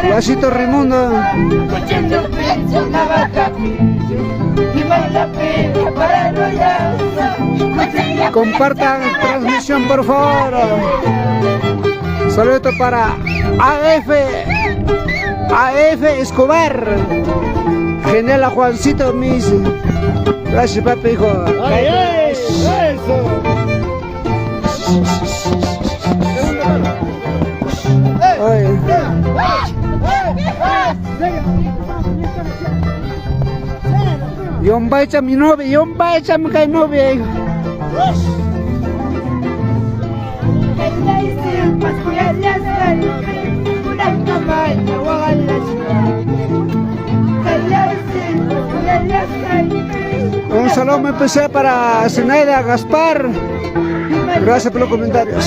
Vasito Raimundo. Escuchando pienso navaja y vale la pena para no ya. Compartan transmisión por favor. Saludo para AF Escobar. Genial a Juancito mis. Gracias papi hijo. Oye. Yon baca mi novia, yon baca mi kay novia. Un saludo muy especial para Zenaida Gaspar. Gracias por los comentarios.